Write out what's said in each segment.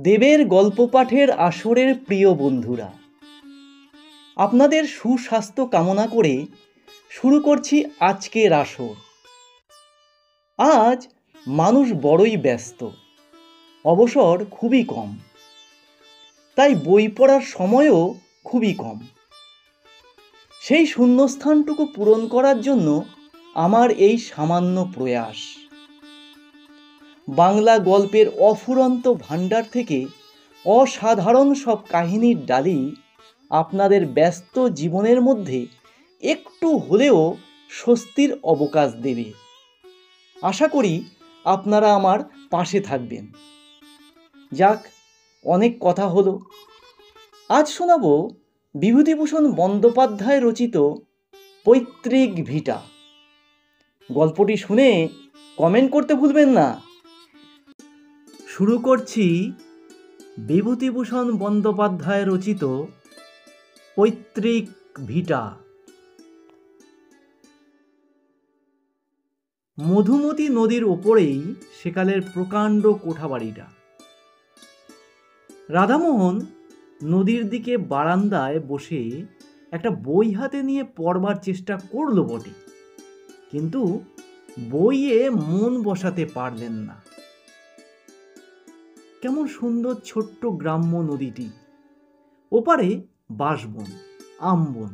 দেবের গল্প পাঠের আসরের প্রিয় বন্ধুরা, আপনাদের সুস্বাস্থ্য কামনা করে শুরু করছি আজকের আসর। আজ মানুষ বড়ই ব্যস্ত, অবসর খুবই কম, তাই বই পড়ার সময়ও খুবই কম। সেই শূন্যস্থানটুকু পূরণ করার জন্য আমার এই সামান্য প্রয়াস। বাংলা গল্পের অফুরন্ত ভাণ্ডার থেকে অসাধারণ সব কাহিনীর ডালি আপনাদের ব্যস্ত জীবনের মধ্যে একটু হলেও স্বস্তির অবকাশ দেবে। আশা করি আপনারা আমার পাশে থাকবেন। যাক, অনেক কথা হলো। আজ শোনাব বিভূতিভূষণ বন্দ্যোপাধ্যায় রচিত পৈতৃক ভিটা। গল্পটি শুনে কমেন্ট করতে ভুলবেন না। শুরু করছি বিভূতিভূষণ বন্দ্যোপাধ্যায় রচিত পৈতৃক ভিটা। মধুমতি নদীর ওপরেই সেকালের প্রকাণ্ড কোঠাবাড়িটা। রাধামোহন নদীর দিকে বারান্দায় বসে একটা বই হাতে নিয়ে পড়বার চেষ্টা করল বটে, কিন্তু বইয়ে মন বসাতে পারলেন না। কেমন সুন্দর ছোট্ট গ্রাম্য নদীটি, ওপারে বাঁশবন, আমবন,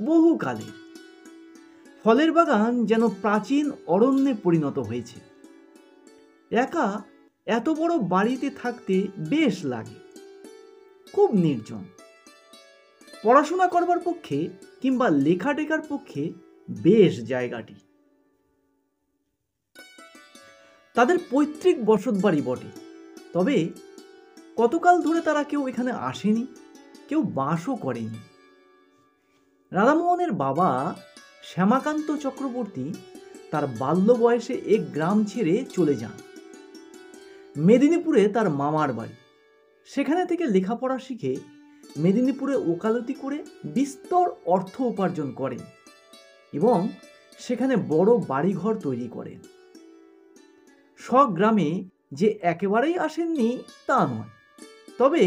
বহুকালের। ফলের বাগান যেন প্রাচীন অরণ্যে পরিণত হয়েছে। একা এত বড় বাড়িতে থাকতে বেশ লাগে, খুব নির্জন। পড়াশোনা করবার পক্ষে কিংবা লেখাটেখার পক্ষে বেশ জায়গাটি। তাদের পৈতৃক বসত বাড়ি বটে, তবে কতকাল ধরে তারা কেউ এখানে আসেনি, কেউ বাসও করেনি। রাধামোহনের বাবা শ্যামাকান্ত চক্রবর্তী তার বাল্য বয়সে এক গ্রাম ছেড়ে চলে যান। মেদিনীপুরে তার মামার বাড়ি। সেখানে থেকে লেখাপড়া শিখে মেদিনীপুরে ওকালতি করে বিস্তর অর্থ উপার্জন করেন এবং সেখানে বড় বাড়িঘর তৈরি করেন। স্বগ্রামে যে একেবারেই আসেননি তা নয়, তবে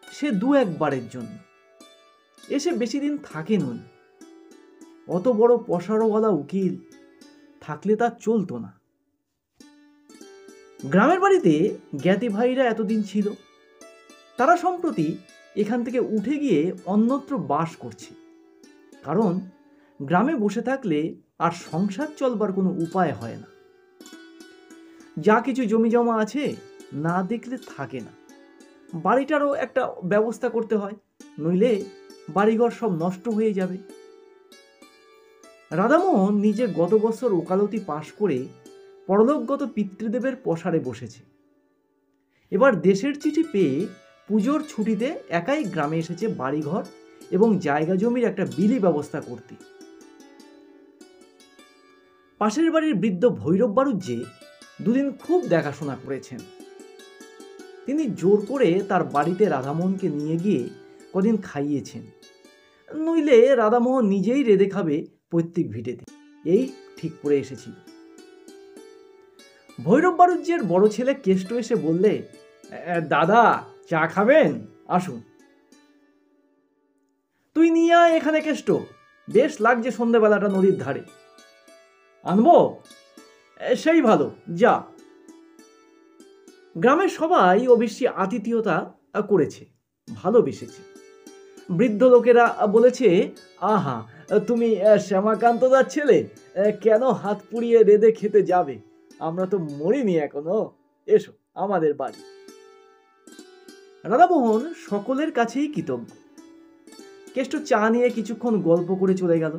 সে দু একবারের জন্য এসে বেশি দিন থাকেন উনি। অত বড় পসারওয়ালা উকিল থাকলে তা চলতো না। গ্রামের বাড়িতে জ্ঞাতি ভাইরা এতদিন ছিল, তারা সম্প্রতি এখান থেকে উঠে গিয়ে অন্যত্র বাস করছে। কারণ গ্রামে বসে থাকলে আর সংসার চলবার কোনো উপায় হয় না। যা কিছু জমি জমা আছে না দেখলে থাকে না। বাড়িটারও একটা ব্যবস্থা করতে হয়, নইলে বাড়িঘর সব নষ্ট হয়ে যাবে। রাধামোহন নিজে গত বছর ওকালতি পাশ করে পরলোকগত পিতৃদেবের পসারে বসেছে। এবার দেশের চিঠি পেয়ে পুজোর ছুটিতে একাই গ্রামে এসেছে বাড়িঘর এবং জায়গা জমির একটা বিলি ব্যবস্থা করতে। পাশের বাড়ির বৃদ্ধ ভৈরব বাড়ুজ্যে দুদিন খুব দেখাশোনা করেছেন। তিনি জোর করে তার বাড়িতে রাধামোহনকে নিয়ে গিয়ে কদিন খাইয়েছেন, নইলে রাধামোহন নিজেই রেঁধে খাবে পৈতৃক ভিটেতে, এই ঠিক করে এসেছিল। ভৈরব বাড়ুজ্যের বড় ছেলে কেষ্ট এসে বললে, দাদা চা খাবেন? আসুন। তুই নিয়ে আয় এখানে কেষ্ট, বেশ লাগছে সন্ধ্যেবেলাটা নদীর ধারে। আনবো? সেই ভালো, যা। গ্রামের সবাই অবশ্যই আতিথেয়তা করেছে, ভালোবেসেছে। বৃদ্ধ লোকেরা বলেছে, আহা তুমি শ্যামাকান্তদার ছেলে, কেন হাত পুড়িয়ে রেঁধে খেতে যাবে? আমরা তো মরিনি এখনো, এসো আমাদের বাড়ি। রাধামোহন সকলের কাছেই কৃতজ্ঞ। কেষ্ট চা নিয়ে কিছুক্ষণ গল্প করে চলে গেল।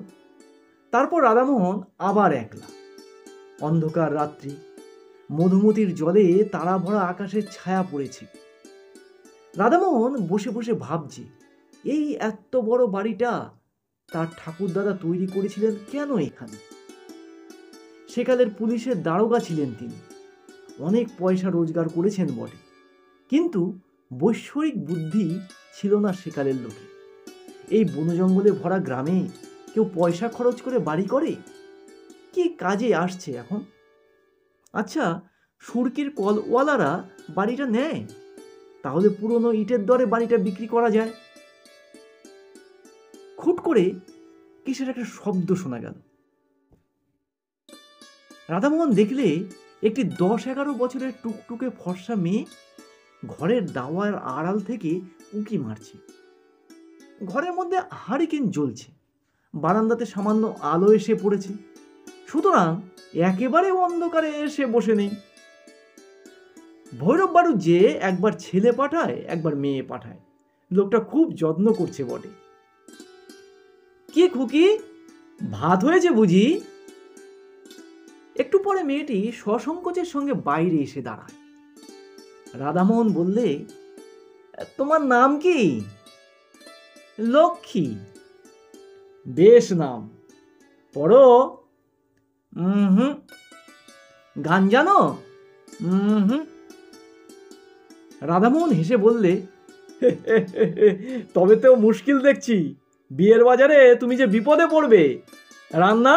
তারপর রাধামোহন আবার একলা। অন্ধকার রাত্রি, মধুমতির জলে তারা ভরা আকাশের ছায়া পড়েছে। রাধামোহন বসে বসে ভাবছে, এই এত বড় বাড়িটা তার ঠাকুরদাদা তৈরি করেছিলেন কেন এখানে? সেকালের পুলিশের দারোগা ছিলেন তিনি, অনেক পয়সা রোজগার করেছেন বটে, কিন্তু বৈষয়িক বুদ্ধি ছিল না সেকালের লোকে। এই বনজঙ্গলে ভরা গ্রামে কেউ পয়সা খরচ করে বাড়ি করে? কি কাজে আসছে এখন? আচ্ছা, সুরকির কলওয়ালারা বাড়িটা নেয়, তাহলে পুরনো ইটের দরে বাড়িটা বিক্রি করা যায়। খুট করে কিসের একটা শব্দ শোনা গেল। রাধামোহন দেখলে একটি 10-11 বছরের টুকটুকে ফর্সা মেয়ে ঘরের দাওয়ার আড়াল থেকে উঁকি মারছে। ঘরের মধ্যে হারিকেন জ্বলছে, বারান্দাতে সামান্য আলো এসে পড়েছে, সুতরাং একেবারে অন্ধকারে এসে বসে নেই। ভৈরব বাড়ু যে একবার ছেলে পাঠায় একবার মেয়ে পাঠায়, লোকটা খুব যত্ন করছে বটে। কি খুকি, ভাত হয়েছে বুঝি? একটু পরে মেয়েটি সসংকোচের সঙ্গে বাইরে এসে দাঁড়ায়। রাধামোহন বললে, তোমার নাম কি? লক্ষ্মী। বেশ নাম, পড়ো? হুম। গান জানো? হুম। রাধামোহন হেসে বললে, তবে তো মুশকিল দেখছি, বিয়ের বাজারে তুমি যে বিপদে পড়বে। রান্না?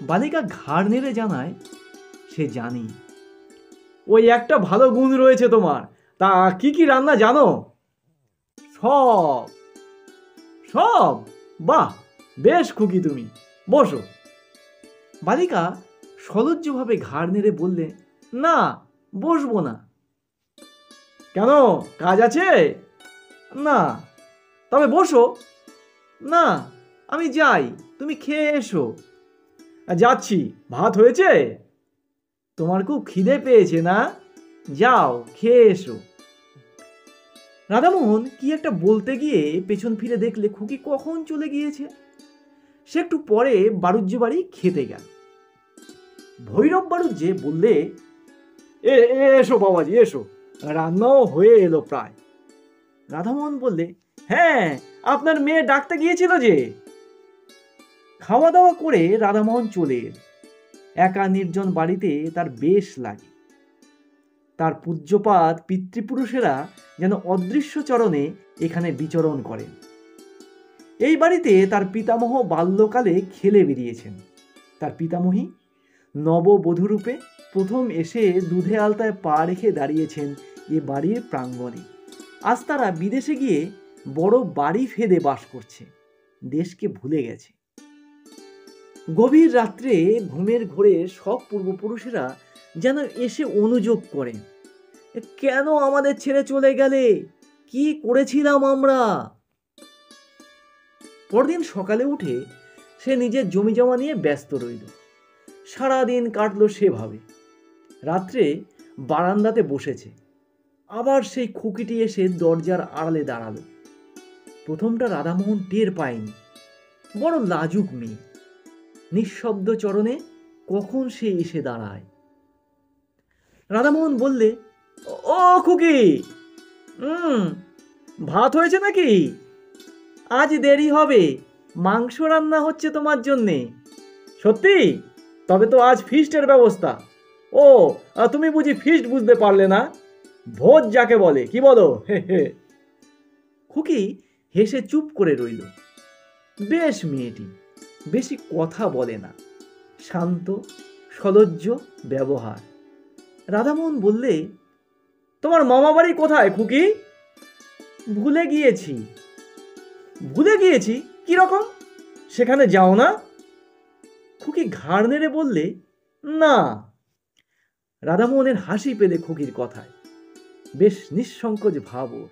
বালিকা ঘাড় নেড়ে জানায়, সে জানি। ওই একটা ভালো গুণ রয়েছে তোমার, তা কি কি রান্না জানো? সব। সব? বাহ, বেশ খুকি তুমি, বসো। বালিকা সলজ্জভাবে ঘাড় নেড়ে বললে, না, বসবো না। কেন, কাজ আছে? না। তবে বসো। না, আমি যাই, তুমি খেয়ে এসো। যাচ্ছি, ভাত হয়েছে? তোমার খুব খিদে পেয়েছে না? যাও, খেয়ে এসো। রাধামোহন কি একটা বলতে গিয়ে পেছন ফিরে দেখলে খুকি কখন চলে গিয়েছে। সে একটু পরে বাড়ুজ্যে বাড়ি খেতে গেল। ভৈরব বাড়ুজ্যে বললে, এসো বাবাজি, এসো, রান্নাও হয়ে এলো প্রায়। রাধামোহন বললে, হ্যাঁ, আপনার মেয়ে ডাকতে গিয়েছিল যে। খাওয়া দাওয়া করে রাধামোহন চলে এল। একা নির্জন বাড়িতে তার বেশ লাগে। তার পূজ্যপাত পিতৃপুরুষেরা যেন অদৃশ্য চরণে এখানে বিচরণ করেন। এই বাড়িতে তার পিতামহ বাল্যকালে খেলে বেরিয়েছেন। তার পিতামহী নববধূরূপে প্রথম এসে দুধে আলতায় পা রেখে দাঁড়িয়েছেন এ বাড়ির প্রাঙ্গণে। আজ তারা বিদেশে গিয়ে বড় বাড়ি ফেদে বাস করছে, দেশকে ভুলে গেছে। গভীর রাত্রে ঘুমের ঘোরে সব পূর্বপুরুষেরা যেন এসে অনুযোগ করেন, কেন আমাদের ছেড়ে চলে গেলে, কি করেছিলাম আমরা। পরদিন সকালে উঠে সে নিজের জমি জমা নিয়ে ব্যস্ত রইল। সারাদিন কাটলো সেভাবে। রাত্রে বারান্দাতে বসেছে। আবার সেই খুকিটি এসে দরজার আড়ালে দাঁড়ালো। প্রথমটা রাধামোহন টের পায়নি, বড় লাজুক মেয়ে, নিঃশব্দ চরণে কখন সে এসে দাঁড়ায়। রাধামোহন বললে, ও খুকি, ভাত হয়েছে নাকি? আজ দেরি হবে, মাংস রান্না হচ্ছে তোমার জন্যে। সত্যি? তবে তো আজ ফিস্টের ব্যবস্থা। ও, তুমি বুঝি ফিস্ট বুঝতে পারলে না? ভোজ যাকে বলে, কি বলো? খুকি হেসে চুপ করে রইল। বেশ মেয়েটি, বেশি কথা বলে না, শান্ত সলজ্জ ব্যবহার। রাধামোহন বললে, তোমার মামা বাড়ি কোথায় খুকি? ভুলে গিয়েছি। ভুলে গিয়েছি? কিরকম? সেখানে যাও না? খুকি ঘাড় নেড়ে বললে, না। রাধামোহনের হাসি পেলে খুকির কথায়, বেশ নিঃসংকোচ ভাব ওর।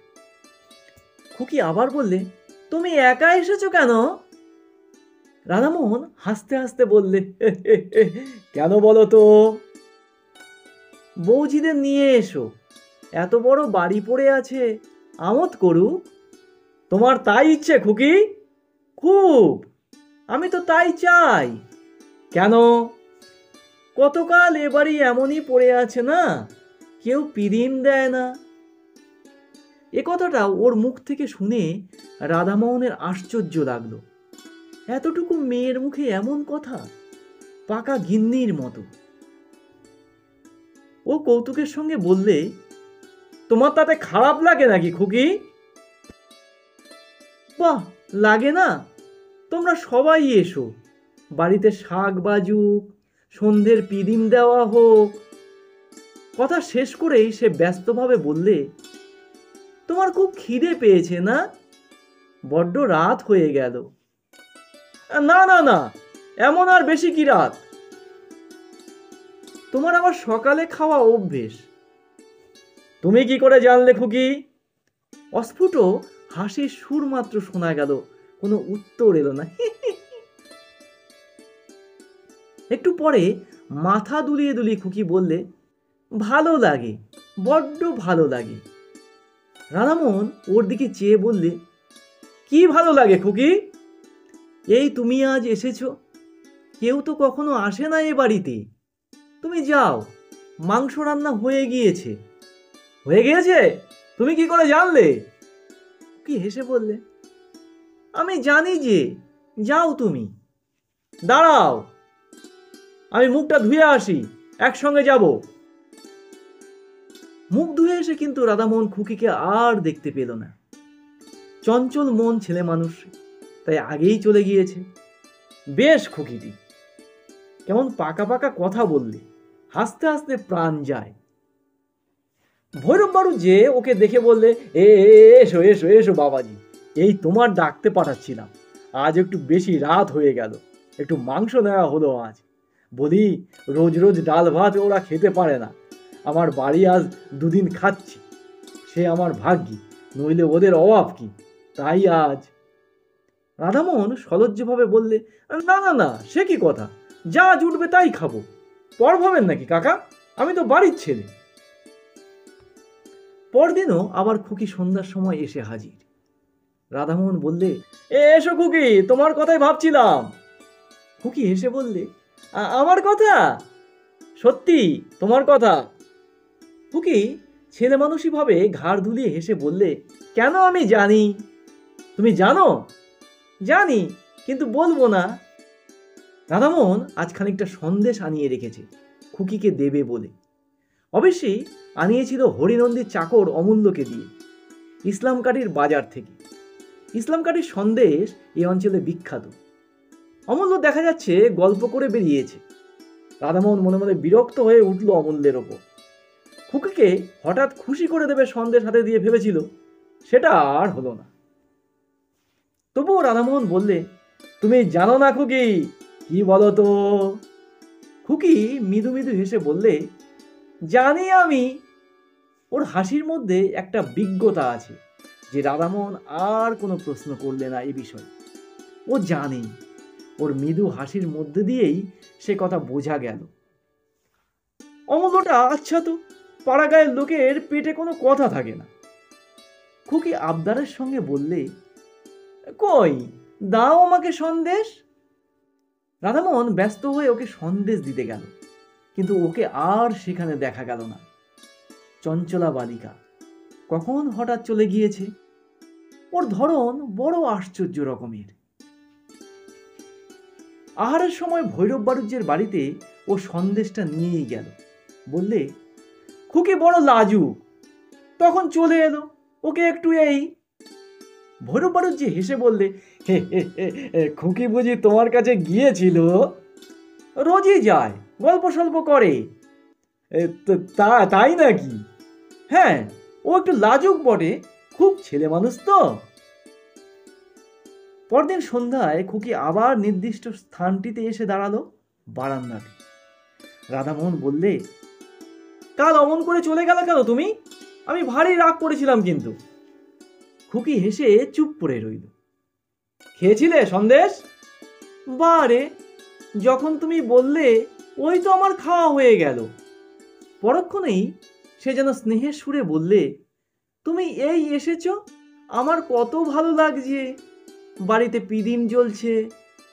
খুকি আবার বললে, তুমি একা এসেছো কেন? রাধামোহন হাসতে হাসতে বললে, কেন বলো তো? বৌজিদের নিয়ে এসো, এত বড় বাড়ি পড়ে আছে, আমোদ করুক। তোমার তাই ইচ্ছে খুকি? খুব, আমি তো তাই চাই। কেন? কতকাল এ বাড়ি এমনই পড়ে আছে না, কেউ পিদিম দেয় না। এ কথাটা ওর মুখ থেকে শুনে রাধামোহনের আশ্চর্য লাগলো। এতটুকু মেয়ের মুখে এমন কথা, পাকা গিন্নির মতো। ও কৌতুকের সঙ্গে বললে, তোমার তাতে খারাপ লাগে নাকি খুকি? বাহ, লাগে না? তোমরা সবাই এসো, বাড়িতে শাক বাজুক, সন্ধ্যের পিদিম দেওয়া হোক। কথা শেষ করেই সে ব্যস্তভাবে বললে, তোমার খুব খিদে পেয়েছে না? বড্ড রাত হয়ে গেল। না না না, এমন আর বেশি কি রাত? তোমার আবার সকালে খাওয়া অভ্যেস। তুমি কি করে জানলে খুকি? অস্ফুট হাসির সুর মাত্র শোনা গেল, কোনো উত্তর এলো না। একটু পরে মাথা দুলিয়ে দুলিয়ে খুকি বললে, ভালো লাগে, বড্ড ভালো লাগে। রাধামোহন ওর দিকে চেয়ে বললে, কি ভালো লাগে খুকি? এই তুমি আজ এসেছো, কেউ তো কখনো আসে না এ বাড়িতে। তুমি যাও, মাংস রান্না হয়ে গিয়েছে। হয়ে গিয়েছে? তুমি কি করে জানলে? কি হেসে বললে, আমি জানি যে, যাও তুমি। দাঁড়াও, আমি মুখটা ধুয়ে আসি, একসঙ্গে যাব। মুখ ধুয়ে এসে কিন্তু রাধামোহন খুকিকে আর দেখতে পেল না। চঞ্চল মন ছেলে মানুষ, তাই আগেই চলে গিয়েছে। বেশ খুকিটি, কেমন পাকা পাকা কথা বললে, হাসতে হাসতে প্রাণ যায়। ভৈরব বাবু যে ওকে দেখে বললে, এসো এসো এসো বাবাজি, এই তোমার ডাকতে পাঠাচ্ছিলাম। আজ একটু বেশি রাত হয়ে গেল, একটু মাংস নেওয়া হলো আজ। বলি, রোজ রোজ ডাল ভাত ওরা খেতে পারে না। আমার বাড়ি আজ দুদিন খাচ্ছি, সে আমার ভাগ্যি, নইলে ওদের অভাব কি। তাই আজ। রাধামোহন সলজ্জভাবে বললে, না না না, সে কি কথা, যা জুটবে তাই খাবো। পর ভাবেন নাকি কাকা, আমি তো বাড়ির ছেলে। পরদিনও আবার খুকি সন্ধ্যার সময় এসে হাজির। রাধামোহন বললে, এসো খুকি, তোমার কথাই ভাবছিলাম। খুকি হেসে বললে, আমার কথা? সত্যি তোমার কথা। খুকি ছেলে মানুষই ভাবে ঘাড় দুলিয়ে হেসে বললে, কেন আমি জানি। তুমি জানো? জানি, কিন্তু বলবো না। রাধামোহন আজ খানিকটা সন্দেশ আনিয়ে রেখেছে খুকিকে দেবে বলে। অবশ্যই আনিয়েছিল হরিনন্দীর চাকর অমূল্যকে দিয়ে, ইসলামকারীর বাজার থেকে। ইসলামকারীর সন্দেশ এই অঞ্চলে বিখ্যাত। অমূল্য দেখা যাচ্ছে গল্প করে বেরিয়েছে। রাধামোহন মনে মনে বিরক্ত হয়ে উঠল অমূল্যের ওপর। খুকিকে হঠাৎ খুশি করে দেবে সন্দেশ হাতে দিয়ে ভেবেছিল, সেটা আর হলো না। তবুও রাধামোহন বললে, তুমি জানো না খুকি, কি বলো তো? খুকি মৃদু মৃদু হেসে বললে, জানি আমি। ওর হাসির মধ্যে একটা বিজ্ঞতা আছে যে রাধামোহন আর কোনো প্রশ্ন করলে না এই বিষয়ে। ও জানে, ওর মৃদু হাসির মধ্যে দিয়েই সে কথা বোঝা গেল। অমূল্যটা আচ্ছা তো, পাড়া গায়ের লোকের পেটে কোনো কথা থাকে না। খুকি আবদারের সঙ্গে বললে, কই দাও আমাকে সন্দেশ। রাধামোহন ব্যস্ত হয়ে ওকে সন্দেশ দিতে গেল, কিন্তু ওকে আর সেখানে দেখা গেল না। চঞ্চলা বালিকা কখন হঠাৎ চলে গিয়েছে। ওর ধরন বড় আশ্চর্য রকমের। আহারের সময় ভৈরব বাড়ুজ্যের বাড়িতে ও সন্দেশটা নিয়েই গেল। বললে, খুকি বড় লাজুক, তখন চলে এলো, ওকে একটু এই। ভৈরব বাড়ুজ্যে হেসে বললে, হে হে হে, খুকি বুঝি তোমার কাছে গিয়েছিল? রোজই যায়, গল্প সল্প করে। তাই নাকি? হ্যাঁ, ও একটু লাজুক বটে, খুব ছেলে মানুষ তো। পরদিন সন্ধ্যায় খুকি আবার নির্দিষ্ট স্থানটিতে এসে দাঁড়ালো, বারান্দাতে। রাধামোহন বললে, কাল অমন করে চলে গেল কেন তুমি? আমি ভারী রাগ করেছিলাম কিন্তু। খুকি হেসে চুপ করে রইল। খেয়েছিলে সন্দেশ? বারে, যখন তুমি বললে ওই তো আমার খাওয়া হয়ে গেল। পরক্ষণেই সে যেন স্নেহের সুরে বললে, তুমি এই এসেছো, আমার কত ভালো লাগছে। বাড়িতে পিদিম জ্বলছে,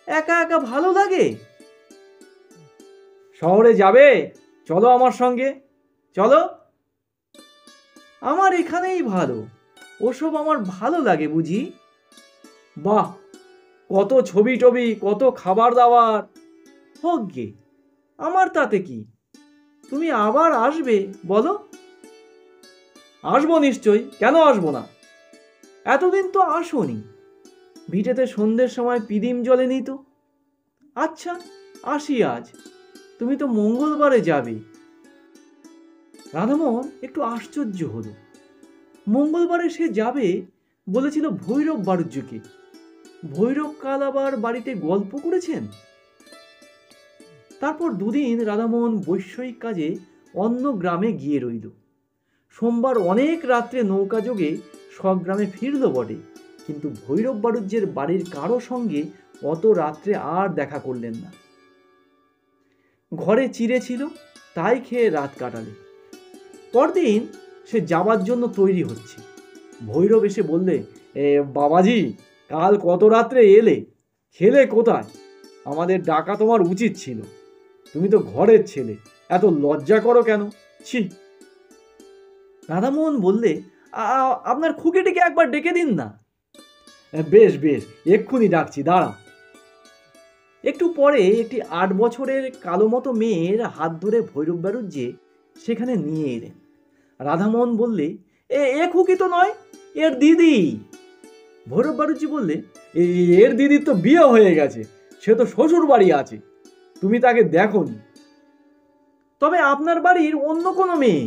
একা একা ভালো লাগে। শহরে যাবে? চলো আমার সঙ্গে, চলো। আমার এখানেই ভালো, ওসব আমার ভালো লাগে বুঝি। বাহ, কত ছবি টবি, কত খাবার দাবার। হোক গে, আমার তাতে কি। তুমি আবার আসবে বলো? আসবো নিশ্চয়ই, কেন আসবো না। এতদিন তো আসোনি, ভিটেতে সন্ধ্যের সময় পিদিম জ্বলেনি তো। আচ্ছা, আসি আজ। তুমি তো মঙ্গলবারে যাবে। রাধামোহন একটু আশ্চর্য হলো। মঙ্গলবারে সে যাবে বলেছিল ভৈরব বাড়ুজ্যকে। ভৈরব কাল আবার বাড়িতে গল্প করেছেন। তারপর দুদিন রাধামোহন বৈষয়িক কাজে অন্য গ্রামে গিয়ে রইল। সোমবার অনেক রাত্রে নৌকা যোগে স্বগ্রামে ফিরল বটে, কিন্তু ভৈরব বাড়ুজ্যের বাড়ির কারো সঙ্গে অত রাত্রে আর দেখা করলেন না। ঘরে চিড়ে ছিল, তাই খেয়ে রাত কাটালে। পরদিন সে যাবার জন্য তৈরি হচ্ছে। ভৈরব এসে বললে, বাবাজি, কাল কত রাত্রে এলে, খেলে কোথায়? আমাদের ডাকা তোমার উচিত ছিল। তুমি তো ঘরের ছেলে, এত লজ্জা করো কেন? ছি। রাধামোহন বললে, আপনার খুকিটিকে একবার ডেকে দিন না। বেশ বেশ, এক্ষুনি ডাকছি, দাঁড়া। একটু পরে একটি 8 বছরের কালো মতো মেয়ের হাত ধরে ভৈরব বাড়ুজ্যে সেখানে নিয়ে এলেন। রাধামোহন বললে, এ খুকি তো নয়, এর দিদি। ভৈরব বাড়ুজ্যে বললে, এর দিদির তো বিয়ে হয়ে গেছে, সে তো শ্বশুর বাড়ি আছে, তুমি তাকে দেখোনি। তবে আপনার বাড়ির অন্য কোনো মেয়ে?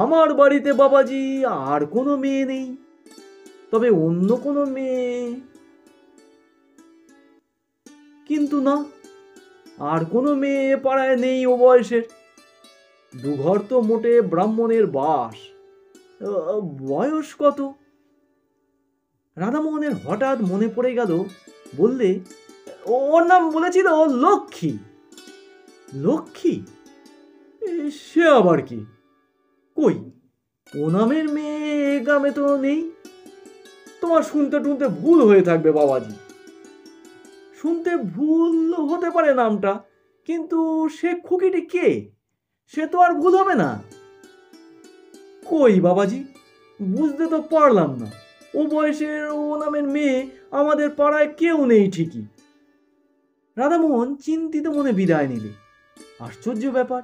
আমার বাড়িতে বাবাজি আর কোনো মেয়ে নেই। তবে অন্য কোনো মেয়ে? কিন্তু না, আর কোনো মেয়ে পাড়ায় নেই ও বয়সের। দুঘর তো মোটে ব্রাহ্মণের বাস। বয়স কত? রাধামোহনের হঠাৎ মনে পড়ে গেল। বললে, ওর নাম বলেছিল লক্ষ্মী। লক্ষ্মী? সে আবার কি? কই, ও নামের মেয়ে এ গ্রামে তো নেই। তোমার শুনতে টুনতে ভুল হয়ে থাকবে বাবাজি। শুনতে ভুল হতে পারে নামটা, কিন্তু সে খুকিটি কে? সে তো আর ভুল হবে না। কই বাবাজি, বুঝতে তো পারলাম না। ও বয়সের ও নামের মেয়ে আমাদের পাড়ায় কেউ নেই ঠিকই। রাধামোহন চিন্তিত মনে বিদায় নিলে। আশ্চর্য ব্যাপার,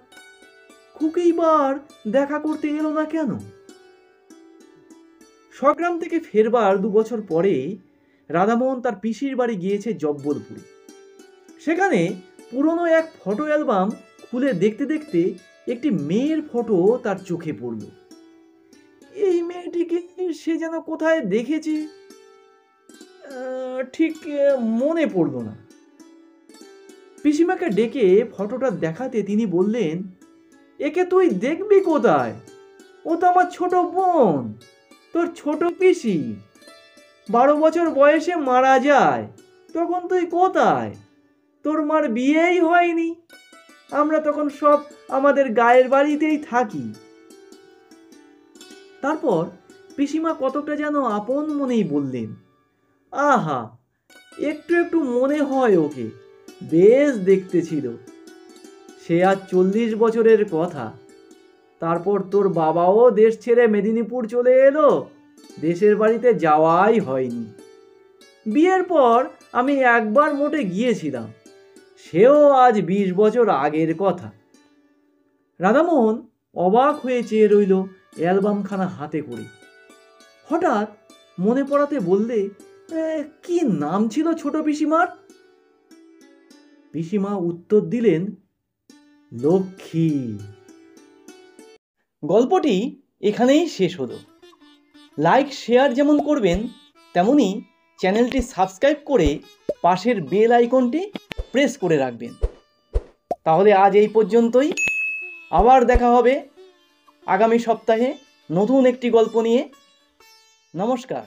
খুকি বার দেখা করতে এলো না কেন? স্বগ্রাম থেকে ফেরবার 2 বছর পরে রাধামোহন তার পিসির বাড়ি গিয়েছে জব্বলপুরে। সেখানে পুরনো এক ফটো অ্যালবাম খুলে দেখতে দেখতে একটি মেয়ের ফটো তার চোখে পড়ল। এই মেয়েটিকে সে যেন কোথায় দেখেছে, ঠিক মনে পড়ল না। পিসিমাকে ডেকে ফটোটা দেখাতে তিনি বললেন, একে তুই দেখবি কোথায়? ও তো আমার ছোট বোন, তোর ছোট পিসি। 12 বছর বয়সে মারা যায়, তখন তুই কোথায়? তোর মার বিয়েই হয়নি। আমরা তখন সব আমাদের গায়ের বাড়িতেই থাকি। তারপর পিসিমা কতটা যেন আপন মনেই বললেন, আহা, একটু একটু মনে হয় ওকে, বেশ দেখতে ছিল। সে আজ 40 বছরের কথা। তারপর তোর বাবাও দেশ ছেড়ে মেদিনীপুর চলে এলো, দেশের বাড়িতে যাওয়াই হয়নি। বিয়ের পর আমি একবার মোটে গিয়েছিলাম, সেও আজ 20 বছর আগের কথা। রাধামোহন অবাক হয়ে চেয়ে রইল অ্যালবামখানা হাতে করে। হঠাৎ মনে পড়াতে বললে, কি নাম ছিল ছোট পিসিমার? পিসিমা উত্তর দিলেন, লক্ষ্মী। গল্পটি এখানেই শেষ হলো। লাইক শেয়ার যেমন করবেন, তেমনি চ্যানেলটি সাবস্ক্রাইব করে পাশের বেল আইকনটি প্রেস করে রাখবেন। তাহলে আজ এই পর্যন্তই। আবার দেখা হবে আগামী সপ্তাহে নতুন একটি গল্প নিয়ে। নমস্কার।